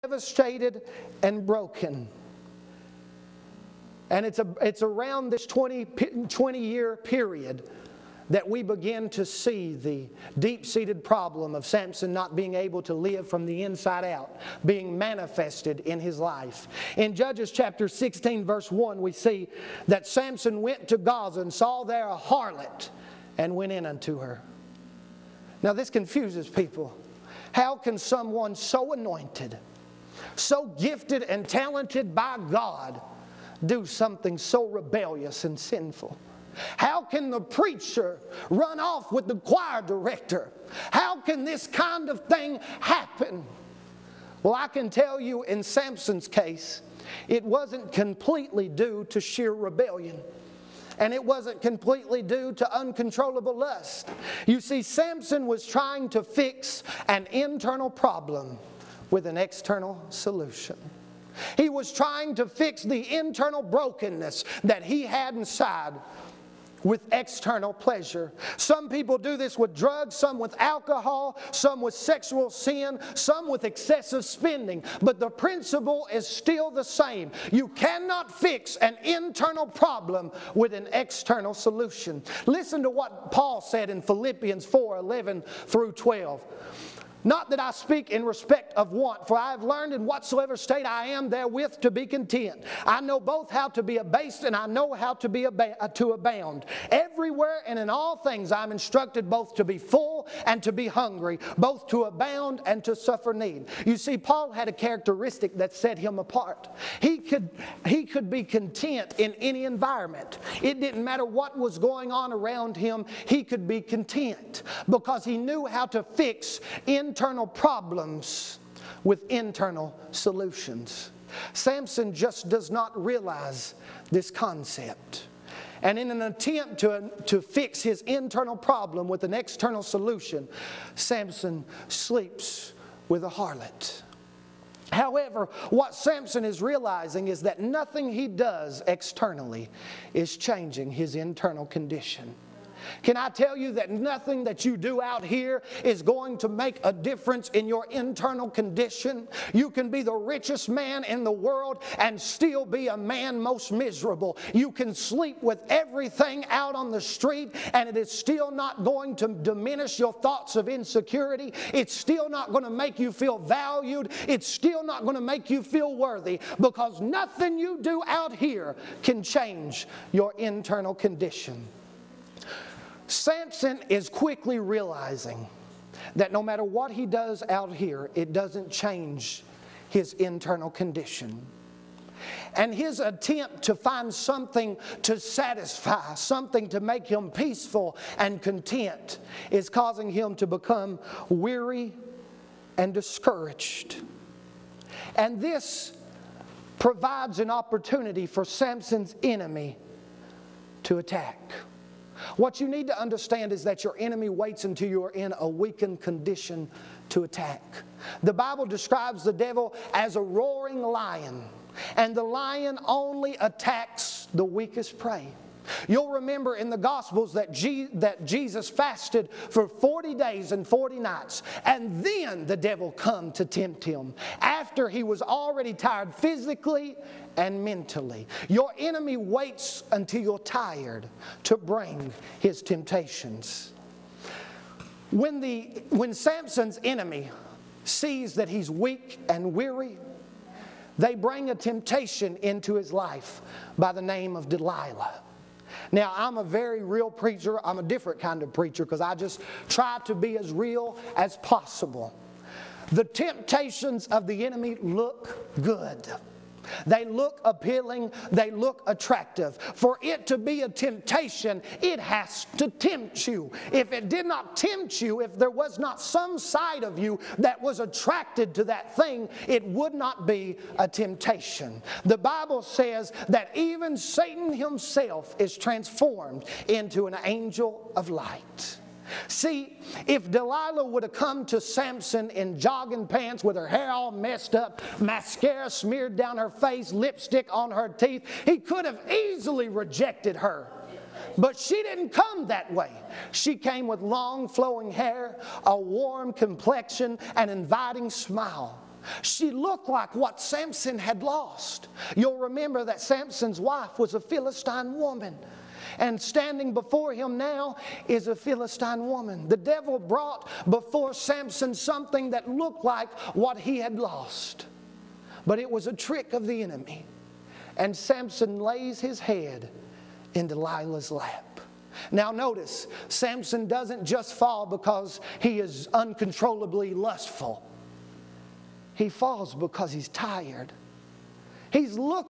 devastated and broken. And it's around this 20-year period that we begin to see the deep-seated problem of Samson not being able to live from the inside out being manifested in his life. In Judges chapter 16 verse 1, we see that Samson went to Gaza and saw there a harlot and went in unto her. Now this confuses people. How can someone so anointed, so gifted and talented by God, do something so rebellious and sinful? How can the preacher run off with the choir director? How can this kind of thing happen? Well, I can tell you in Samson's case, it wasn't completely due to sheer rebellion. And it wasn't completely due to uncontrollable lust. You see, Samson was trying to fix an internal problem with an external solution. He was trying to fix the internal brokenness that he had inside with external pleasure. Some people do this with drugs, some with alcohol, some with sexual sin, some with excessive spending. But the principle is still the same. You cannot fix an internal problem with an external solution. Listen to what Paul said in Philippians 4:11 through 12. Not that I speak in respect of want, for I have learned in whatsoever state I am therewith to be content. I know both how to be abased and I know how to be to abound. Everywhere and in all things I am instructed both to be full and to be hungry, both to abound and to suffer need. You see, Paul had a characteristic that set him apart. He could be content in any environment. It didn't matter what was going on around him, he could be content because he knew how to fix internal problems with internal solutions. Samson just does not realize this concept. And in an attempt to fix his internal problem with an external solution, Samson sleeps with a harlot. However, what Samson is realizing is that nothing he does externally is changing his internal condition. Can I tell you that nothing that you do out here is going to make a difference in your internal condition? You can be the richest man in the world and still be a man most miserable. You can sleep with everything out on the street and it is still not going to diminish your thoughts of insecurity. It's still not going to make you feel valued. It's still not going to make you feel worthy because nothing you do out here can change your internal condition. Samson is quickly realizing that no matter what he does out here, it doesn't change his internal condition. And his attempt to find something to satisfy, something to make him peaceful and content, is causing him to become weary and discouraged. And this provides an opportunity for Samson's enemy to attack. What you need to understand is that your enemy waits until you are in a weakened condition to attack. The Bible describes the devil as a roaring lion, and the lion only attacks the weakest prey. You'll remember in the Gospels that Jesus fasted for 40 days and 40 nights, and then the devil come to tempt him after he was already tired physically and mentally. Your enemy waits until you're tired to bring his temptations. When Samson's enemy sees that he's weak and weary, they bring a temptation into his life by the name of Delilah. Now, I'm a very real preacher. I'm a different kind of preacher because I just try to be as real as possible. The temptations of the enemy look good. They look appealing. They look attractive. For it to be a temptation, it has to tempt you. If it did not tempt you, if there was not some side of you that was attracted to that thing, it would not be a temptation. The Bible says that even Satan himself is transformed into an angel of light. See, if Delilah would have come to Samson in jogging pants with her hair all messed up, mascara smeared down her face, lipstick on her teeth, he could have easily rejected her. But she didn't come that way. She came with long flowing hair, a warm complexion, an inviting smile. She looked like what Samson had lost. You'll remember that Samson's wife was a Philistine woman. And standing before him now is a Philistine woman. The devil brought before Samson something that looked like what he had lost. But it was a trick of the enemy. And Samson lays his head in Delilah's lap. Now notice, Samson doesn't just fall because he is uncontrollably lustful. He falls because he's tired. He's looking